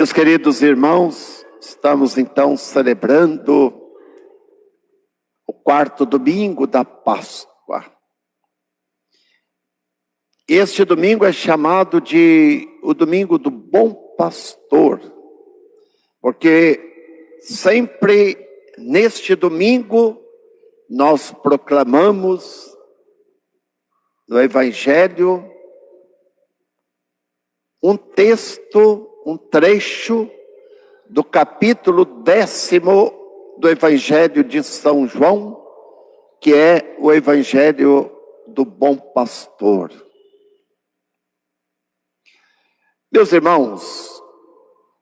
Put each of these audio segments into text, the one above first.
Meus queridos irmãos, estamos então celebrando o quarto domingo da Páscoa. Este domingo é chamado de o domingo do Bom Pastor, porque sempre neste domingo nós proclamamos no Evangelho um texto, um trecho do capítulo 10º do Evangelho de São João, que é o Evangelho do Bom Pastor. Meus irmãos,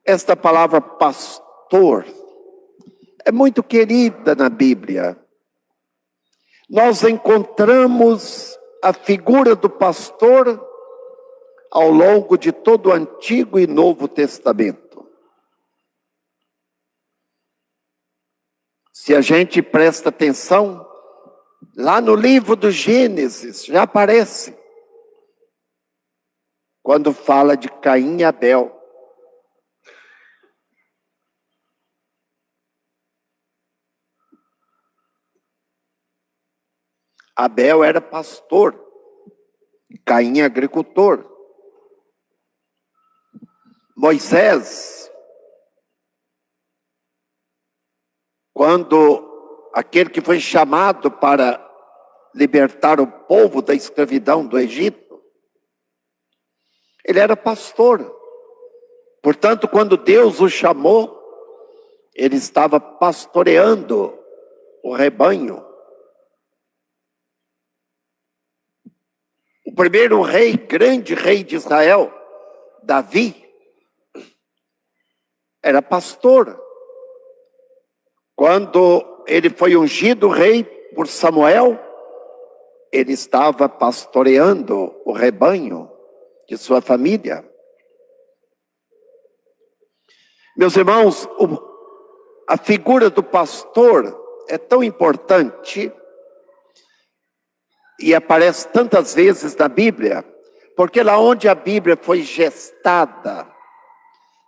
esta palavra pastor é muito querida na Bíblia. Nós encontramos a figura do pastor ao longo de todo o Antigo e Novo Testamento. Se a gente presta atenção, lá no livro do Gênesis já aparece, quando fala de Caim e Abel. Abel era pastor, Caim agricultor. Moisés, quando aquele que foi chamado para libertar o povo da escravidão do Egito, ele era pastor. Portanto, quando Deus o chamou, ele estava pastoreando o rebanho. O primeiro rei, grande rei de Israel, Davi, era pastor. Quando ele foi ungido rei por Samuel, ele estava pastoreando o rebanho de sua família. Meus irmãos, a figura do pastor é tão importante e aparece tantas vezes na Bíblia, porque lá onde a Bíblia foi gestada,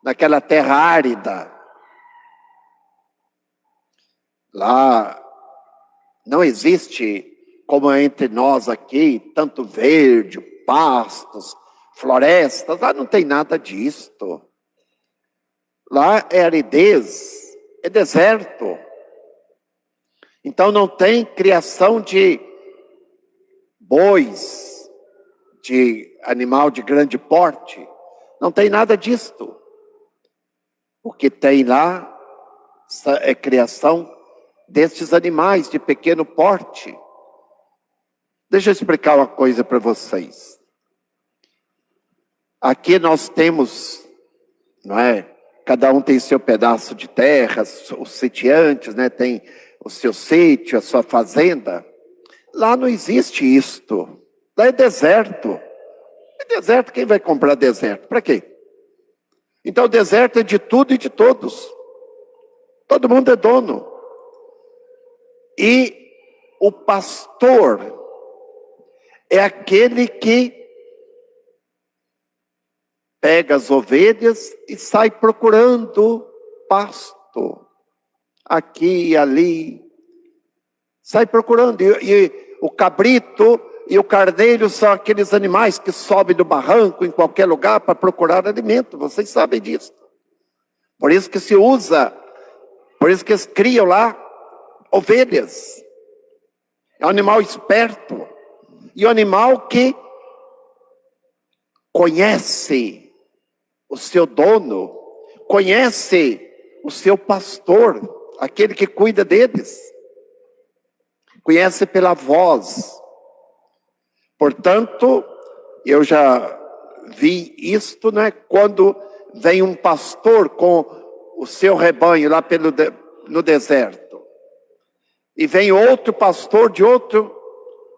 naquela terra árida, lá não existe, como entre nós aqui, tanto verde, pastos, florestas, lá não tem nada disto. Lá é aridez, é deserto. Então não tem criação de bois, de animal de grande porte, não tem nada disto. O que tem lá é criação destes animais de pequeno porte. Deixa eu explicar uma coisa para vocês. Aqui nós temos, não é? Cada um tem seu pedaço de terra, os sitiantes, né? Tem o seu sítio, a sua fazenda. Lá não existe isto. Lá é deserto. É deserto, quem vai comprar deserto? Para quê? Então o deserto é de tudo e de todos. Todo mundo é dono. E o pastor é aquele que pega as ovelhas e sai procurando pasto. Aqui e ali. Sai procurando. E o cabrito e o carneiro são aqueles animais que sobem do barranco em qualquer lugar para procurar alimento. Vocês sabem disso. Por isso que se usa, por isso que eles criam lá ovelhas. É um animal esperto. E um animal que conhece o seu dono, conhece o seu pastor, aquele que cuida deles. Conhece pela voz. Portanto, eu já vi isto, né? Quando vem um pastor com o seu rebanho lá no deserto. E vem outro pastor de outro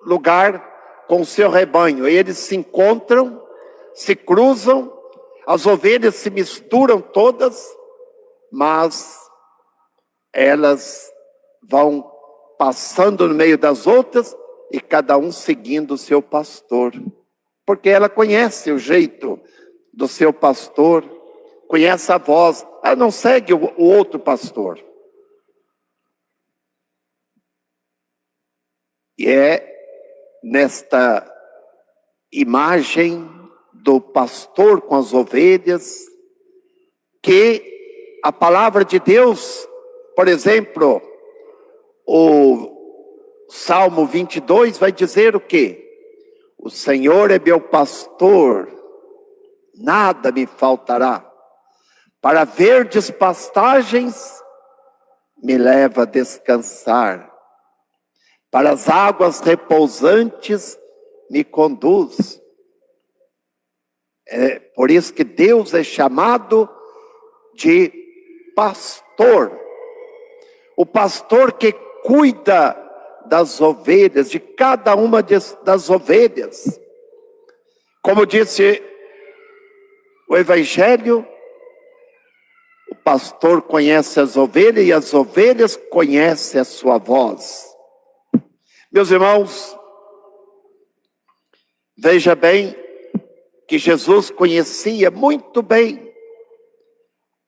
lugar com o seu rebanho. E eles se encontram, se cruzam, as ovelhas se misturam todas, mas elas vão passando no meio das outras e cada um seguindo o seu pastor. Porque ela conhece o jeito do seu pastor, conhece a voz, não segue o outro pastor. E é nesta imagem do pastor com as ovelhas que a palavra de Deus, por exemplo, o Salmo 22 vai dizer o quê? O Senhor é meu pastor, nada me faltará. Para verdes pastagens me leva a descansar. Para as águas repousantes me conduz. É por isso que Deus é chamado de pastor. O pastor que cuida das ovelhas, de cada uma das ovelhas. Como disse o Evangelho, o pastor conhece as ovelhas e as ovelhas conhecem a sua voz. Meus irmãos, veja bem que Jesus conhecia muito bem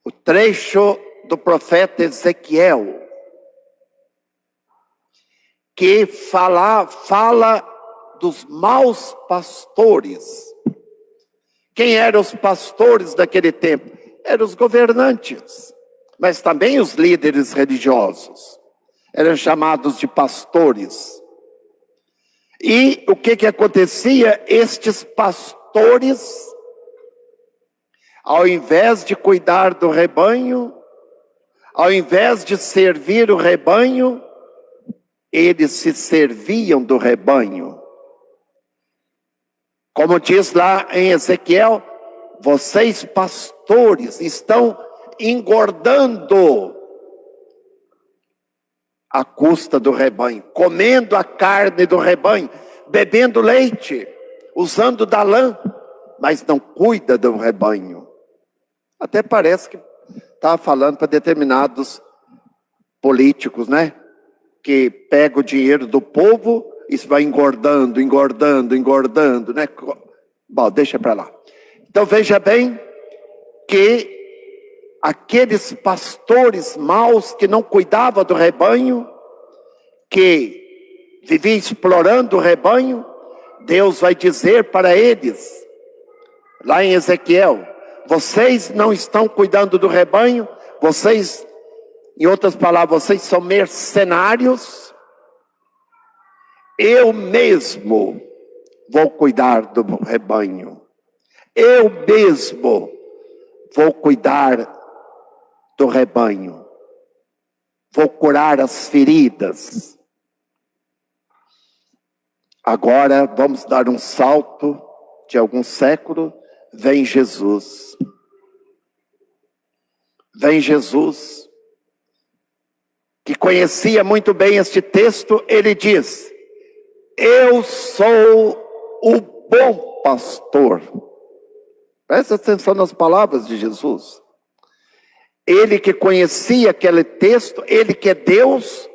o trecho do profeta Ezequiel, que fala dos maus pastores. Quem eram os pastores daquele tempo? Eram os governantes, mas também os líderes religiosos. Eram chamados de pastores. E o que acontecia? Estes pastores, ao invés de cuidar do rebanho, ao invés de servir o rebanho, eles se serviam do rebanho. Como diz lá em Ezequiel, vocês pastores estão engordando à custa do rebanho, comendo a carne do rebanho, bebendo leite, usando da lã, mas não cuida do rebanho. Até parece que estava falando para determinados políticos, né? Que pega o dinheiro do povo e vai engordando, né? Bom, deixa para lá. Então veja bem que aqueles pastores maus que não cuidavam do rebanho, que viviam explorando o rebanho, Deus vai dizer para eles, lá em Ezequiel, vocês não estão cuidando do rebanho, vocês, em outras palavras, vocês são mercenários, eu mesmo vou cuidar do rebanho, eu mesmo vou cuidar do rebanho, vou curar as feridas. Agora vamos dar um salto de algum século, vem Jesus. Vem Jesus, que conhecia muito bem este texto, ele diz, eu sou o bom pastor. Presta atenção nas palavras de Jesus. Ele que conhecia aquele texto, ele que é Deus,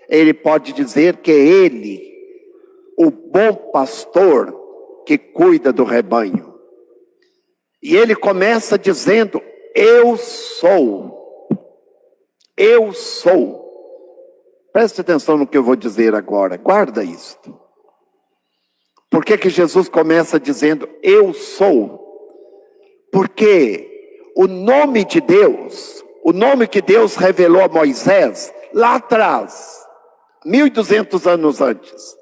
ele pode dizer que é ele, o bom pastor que cuida do rebanho. E ele começa dizendo, eu sou. Preste atenção no que eu vou dizer agora, guarda isto. Por que Jesus começa dizendo, eu sou? Porque o nome de Deus, o nome que Deus revelou a Moisés, lá atrás, 1200 anos antes,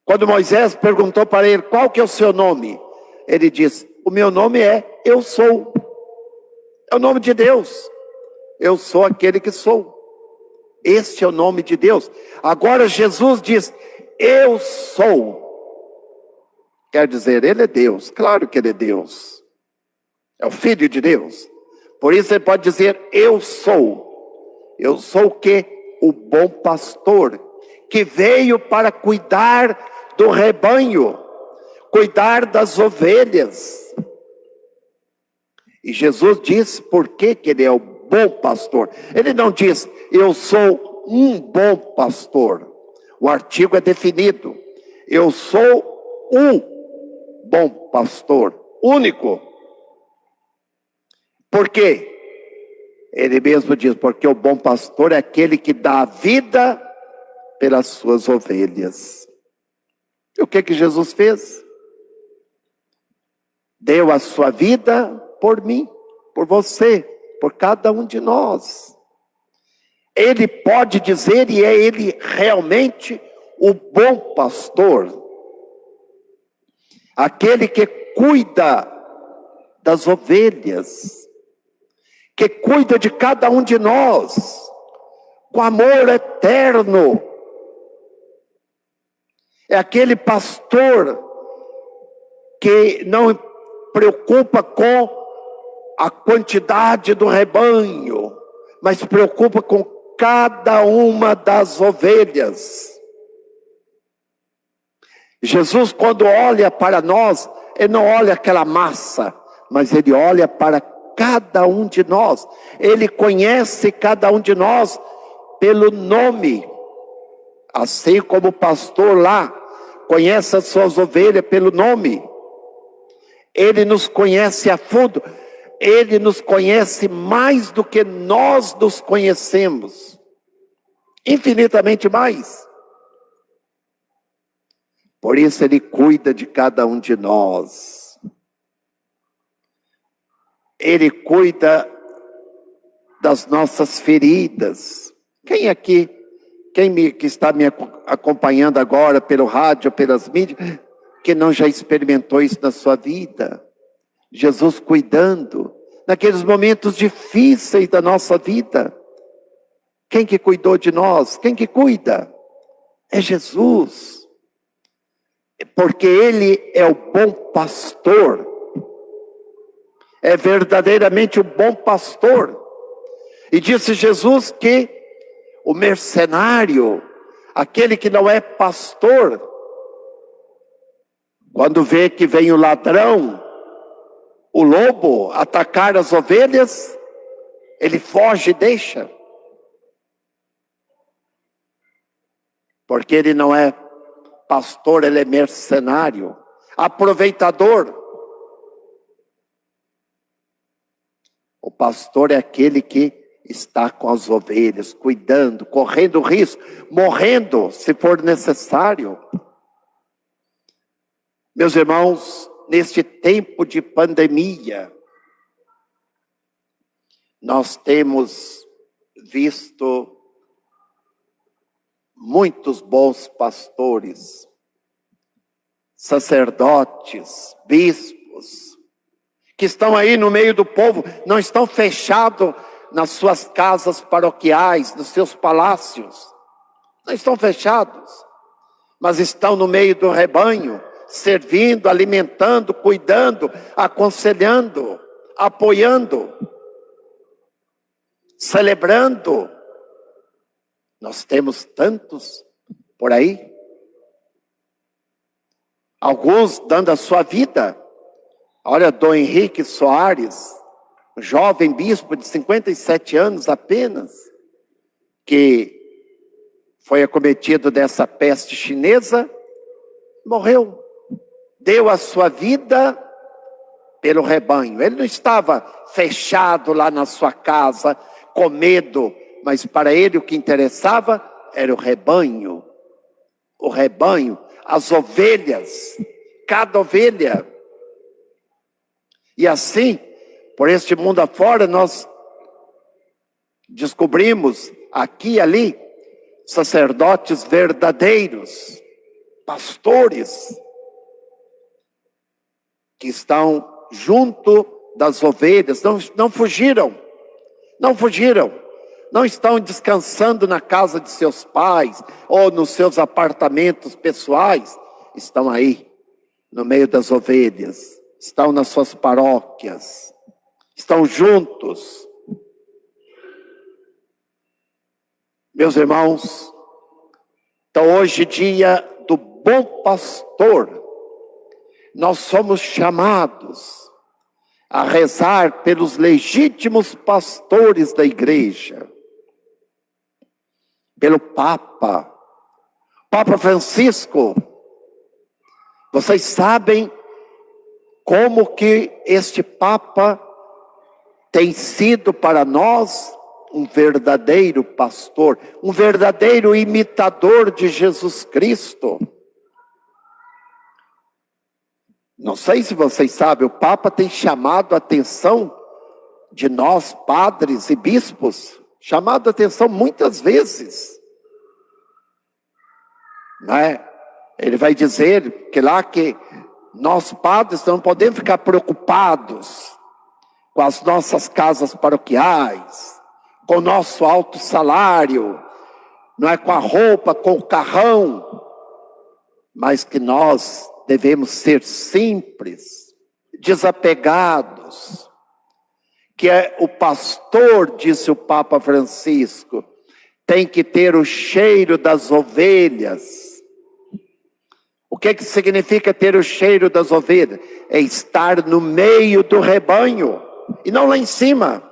quando Moisés perguntou para ele, qual que é o seu nome? Ele disse, o meu nome é Eu Sou. É o nome de Deus. Eu sou aquele que sou. Este é o nome de Deus. Agora Jesus diz, eu sou. Quer dizer, ele é Deus. Claro que ele é Deus. É o Filho de Deus. Por isso ele pode dizer, eu sou. Eu sou o quê? O bom pastor, que veio para cuidar do rebanho, cuidar das ovelhas. E Jesus diz por que ele é o bom pastor. Ele não diz, eu sou um bom pastor. O artigo é definido. Eu sou um bom pastor, único. Por quê? Ele mesmo diz, porque o bom pastor é aquele que dá a vida pelas suas ovelhas. E o que Jesus fez? Deu a sua vida por mim, por você, por cada um de nós. Ele pode dizer, e é ele realmente o bom pastor, aquele que cuida das ovelhas, que cuida de cada um de nós, com amor eterno. É aquele pastor que não preocupa com a quantidade do rebanho, mas se preocupa com cada uma das ovelhas. Jesus, quando olha para nós, ele não olha aquela massa, mas ele olha para cada um de nós. Ele conhece cada um de nós pelo nome. Assim como o pastor lá conhece as suas ovelhas pelo nome. Ele nos conhece a fundo. Ele nos conhece mais do que nós nos conhecemos. Infinitamente mais. Por isso ele cuida de cada um de nós. Ele cuida das nossas feridas. Quem aqui, que está me acompanhando agora pelo rádio, pelas mídias, que não já experimentou isso na sua vida? Jesus cuidando, naqueles momentos difíceis da nossa vida. Quem que cuidou de nós? Quem que cuida? É Jesus. Porque Ele é o bom pastor. É verdadeiramente o bom pastor. E disse Jesus que o mercenário, aquele que não é pastor, quando vê que vem o ladrão, o lobo, atacar as ovelhas, ele foge e deixa. Porque ele não é pastor, ele é mercenário, aproveitador. O pastor é aquele que está com as ovelhas, cuidando, correndo risco, morrendo se for necessário. Meus irmãos, neste tempo de pandemia, nós temos visto muitos bons pastores, sacerdotes, bispos, que estão aí no meio do povo, não estão fechados nas suas casas paroquiais, nos seus palácios, não estão fechados, mas estão no meio do rebanho, servindo, alimentando, cuidando, aconselhando, apoiando, celebrando. Nós temos tantos por aí, alguns dando a sua vida. Olha, Dom Henrique Soares, jovem bispo de 57 anos apenas, que foi acometido dessa peste chinesa, morreu, deu a sua vida pelo rebanho. Ele não estava fechado lá na sua casa, com medo, mas para ele o que interessava era o rebanho, as ovelhas, cada ovelha. E assim, por este mundo afora, nós descobrimos aqui e ali sacerdotes verdadeiros, pastores, que estão junto das ovelhas, não fugiram, não estão descansando na casa de seus pais, ou nos seus apartamentos pessoais, estão aí, no meio das ovelhas, estão nas suas paróquias, estão juntos. Meus irmãos, então hoje, dia do bom pastor, nós somos chamados a rezar pelos legítimos pastores da igreja, pelo Papa Francisco. Vocês sabem como que este Papa tem sido para nós um verdadeiro pastor, um verdadeiro imitador de Jesus Cristo. Não sei se vocês sabem, o Papa tem chamado a atenção de nós, padres e bispos, chamado a atenção muitas vezes. Não é? Ele vai dizer que lá que nós, padres, não podemos ficar preocupados com as nossas casas paroquiais, com o nosso alto salário, não é, com a roupa, com o carrão, mas que nós devemos ser simples, desapegados, que é o pastor, disse o Papa Francisco, tem que ter o cheiro das ovelhas. O que significa ter o cheiro das ovelhas? É estar no meio do rebanho, e não lá em cima.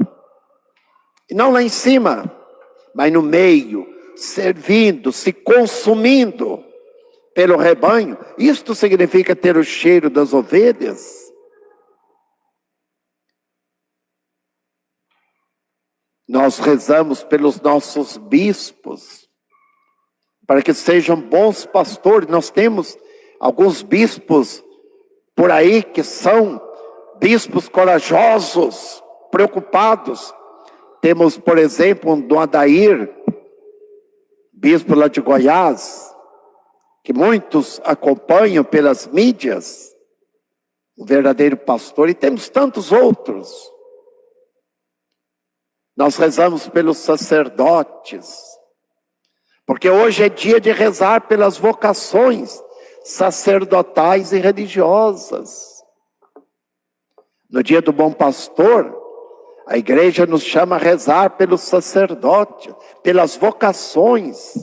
E não lá em cima, mas no meio, servindo, se consumindo pelo rebanho. Isto significa ter o cheiro das ovelhas. Nós rezamos pelos nossos bispos, para que sejam bons pastores. Nós temos alguns bispos por aí que são bispos corajosos, preocupados. Temos, por exemplo, um Dom Adair, bispo lá de Goiás, que muitos acompanham pelas mídias, um verdadeiro pastor, e temos tantos outros. Nós rezamos pelos sacerdotes, porque hoje é dia de rezar pelas vocações sacerdotais e religiosas. No dia do Bom Pastor, a igreja nos chama a rezar pelos sacerdotes, pelas vocações,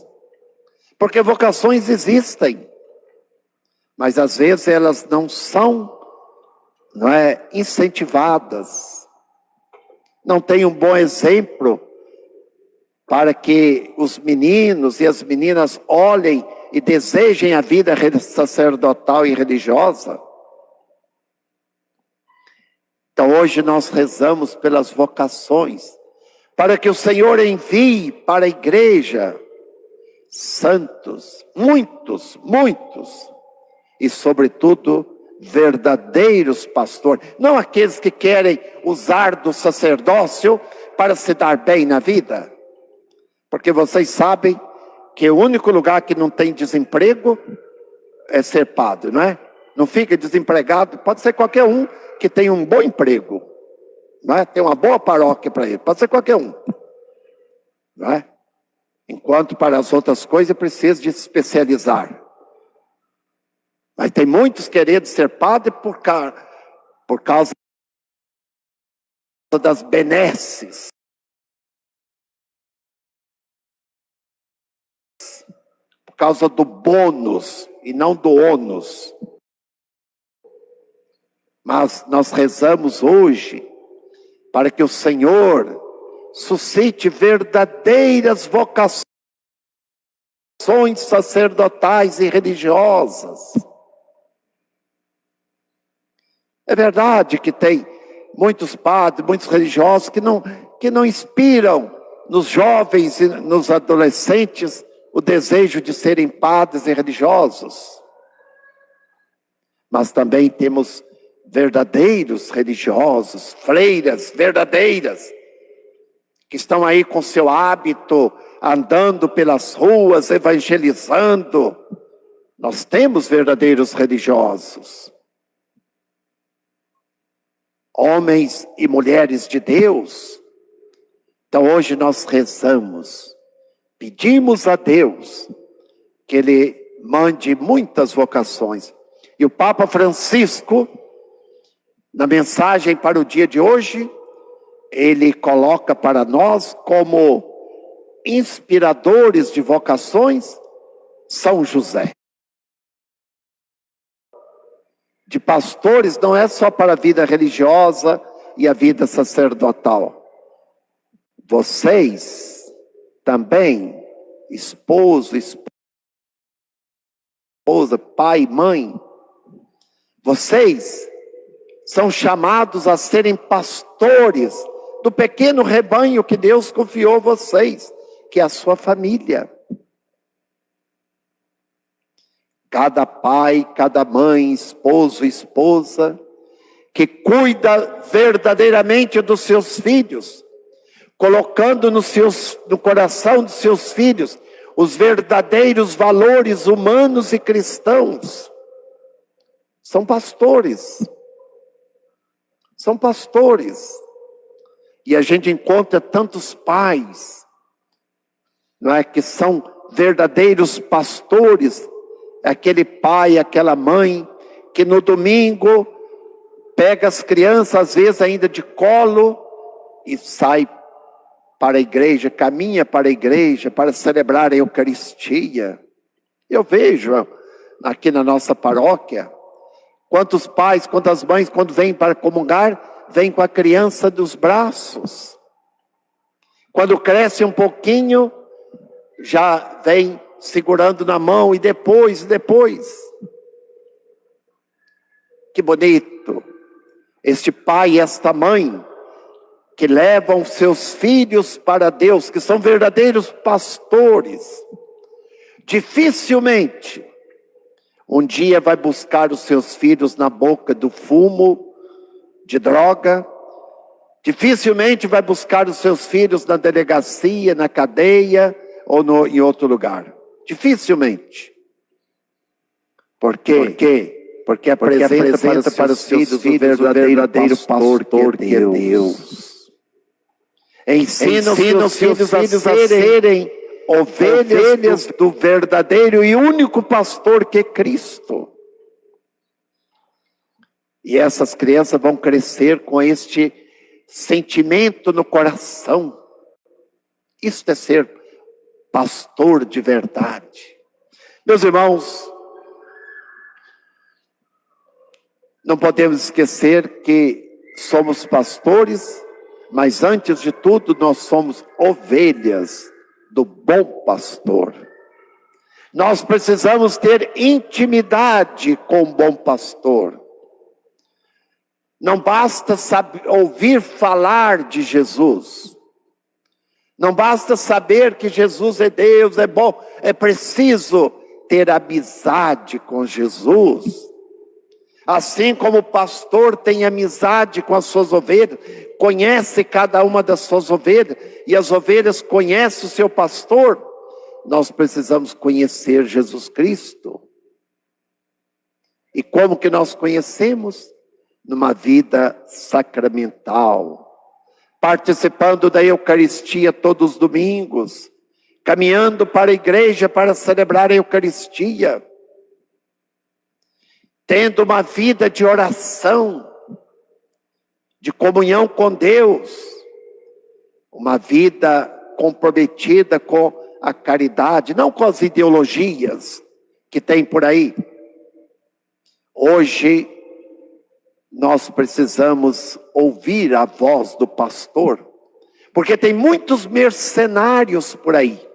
porque vocações existem, mas às vezes elas não são, incentivadas, não tem um bom exemplo para que os meninos e as meninas olhem e desejem a vida sacerdotal e religiosa. Então hoje nós rezamos pelas vocações, para que o Senhor envie para a igreja santos, muitos, e sobretudo verdadeiros pastores, não aqueles que querem usar do sacerdócio para se dar bem na vida, porque vocês sabem que o único lugar que não tem desemprego é ser padre, não é? Não fica desempregado, pode ser qualquer um que tem um bom emprego, não é? Tem uma boa paróquia para ele, pode ser qualquer um, não é? Enquanto para as outras coisas precisa de se especializar. Mas tem muitos querendo ser padre por causa das benesses, por causa do bônus e não do ônus. Mas nós rezamos hoje para que o Senhor suscite verdadeiras vocações sacerdotais e religiosas. É verdade que tem muitos padres, muitos religiosos que não inspiram nos jovens e nos adolescentes o desejo de serem padres e religiosos. Mas também temos verdadeiros religiosos, freiras verdadeiras, que estão aí com seu hábito, andando pelas ruas, evangelizando. Nós temos verdadeiros religiosos. Homens e mulheres de Deus. Então hoje nós rezamos, pedimos a Deus que Ele mande muitas vocações. E o Papa Francisco, na mensagem para o dia de hoje, ele coloca para nós como inspiradores de vocações São José. De pastores não é só para a vida religiosa e a vida sacerdotal. Vocês também, esposo, esposa, pai, mãe, vocês são chamados a serem pastores do pequeno rebanho que Deus confiou a vocês, que é a sua família. Cada pai, cada mãe, esposo, esposa, que cuida verdadeiramente dos seus filhos, colocando no coração dos seus filhos os verdadeiros valores humanos e cristãos, são pastores. São pastores. E a gente encontra tantos pais, não é, que são verdadeiros pastores. Aquele pai, aquela mãe, que no domingo pega as crianças, às vezes ainda de colo, e sai para a igreja, caminha para a igreja, para celebrar a Eucaristia. Eu vejo aqui na nossa paróquia, quantos pais, quantas mães, quando vêm para comungar, vêm com a criança dos braços. Quando cresce um pouquinho, já vem segurando na mão, e depois. Que bonito, este pai e esta mãe, que levam seus filhos para Deus, que são verdadeiros pastores. Dificilmente um dia vai buscar os seus filhos na boca do fumo, de droga. Dificilmente vai buscar os seus filhos na delegacia, na cadeia ou em outro lugar. Dificilmente. Por quê? Porque apresenta para os filhos o verdadeiro pastor que é Deus. Ensina os seus filhos a serem ovelhas do verdadeiro e único pastor que é Cristo. E essas crianças vão crescer com este sentimento no coração. Isto é ser pastor de verdade. Meus irmãos, não podemos esquecer que somos pastores, mas antes de tudo nós somos ovelhas do bom pastor. Nós precisamos ter intimidade com o bom pastor. Não basta ouvir falar de Jesus. Não basta saber que Jesus é Deus, é bom. É preciso ter amizade com Jesus. Assim como o pastor tem amizade com as suas ovelhas, conhece cada uma das suas ovelhas, e as ovelhas conhecem o seu pastor, nós precisamos conhecer Jesus Cristo. E como que nós conhecemos? Numa vida sacramental, participando da Eucaristia todos os domingos, caminhando para a igreja para celebrar a Eucaristia, tendo uma vida de oração, de comunhão com Deus, uma vida comprometida com a caridade, não com as ideologias que tem por aí. Hoje, nós precisamos ouvir a voz do pastor, porque tem muitos mercenários por aí.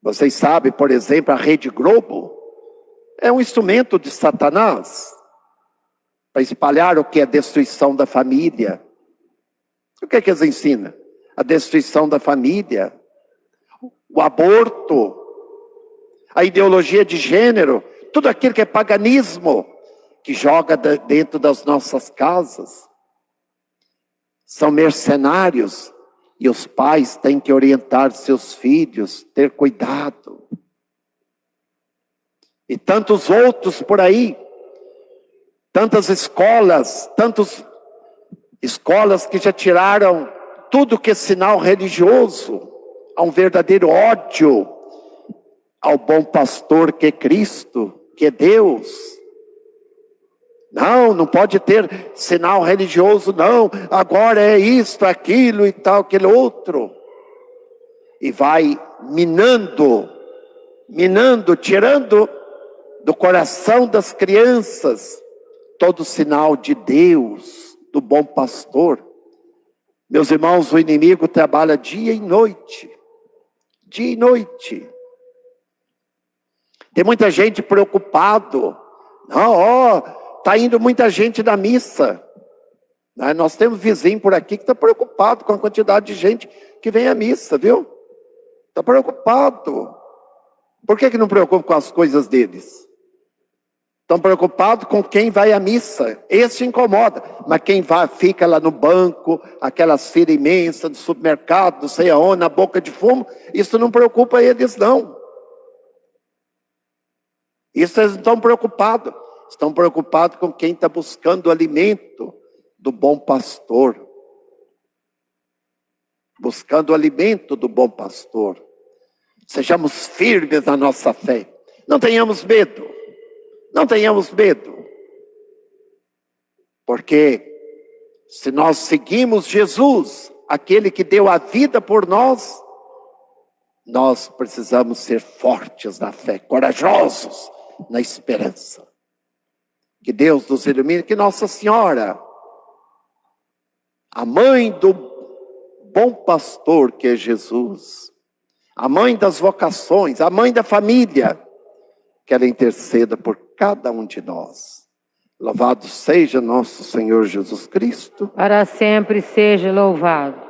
Vocês sabem, por exemplo, a Rede Globo é um instrumento de Satanás para espalhar o que é destruição da família. O que é que eles ensinam? A destruição da família, o aborto, a ideologia de gênero, tudo aquilo que é paganismo, que joga dentro das nossas casas. São mercenários, e os pais têm que orientar seus filhos, ter cuidado. E tantos outros por aí, tantas escolas que já tiraram tudo que é sinal religioso, há um verdadeiro ódio ao bom pastor que é Cristo, que é Deus. Não pode ter sinal religioso, não, agora é isto, aquilo e tal, aquele outro. E vai minando, tirando do coração das crianças todo sinal de Deus, do bom pastor. Meus irmãos, o inimigo trabalha dia e noite. Dia e noite. Tem muita gente preocupado. Está indo muita gente na missa. Né? Nós temos vizinho por aqui que está preocupado com a quantidade de gente que vem à missa, viu? Está preocupado. Por que não preocupa com as coisas deles? Estão preocupados com quem vai à missa. Esse incomoda. Mas quem vai, fica lá no banco, aquelas feiras imensas do supermercado, não sei aonde, na boca de fumo, isso não preocupa eles, não. Isso eles não estão preocupados. Estão preocupados com quem está buscando o alimento do bom pastor. Buscando o alimento do bom pastor. Sejamos firmes na nossa fé. Não tenhamos medo. Não tenhamos medo. Porque se nós seguimos Jesus, aquele que deu a vida por nós, nós precisamos ser fortes na fé, corajosos na esperança. Que Deus nos ilumine, que Nossa Senhora, a mãe do bom pastor que é Jesus, a mãe das vocações, a mãe da família, que ela interceda por cada um de nós. Louvado seja nosso Senhor Jesus Cristo. Para sempre seja louvado.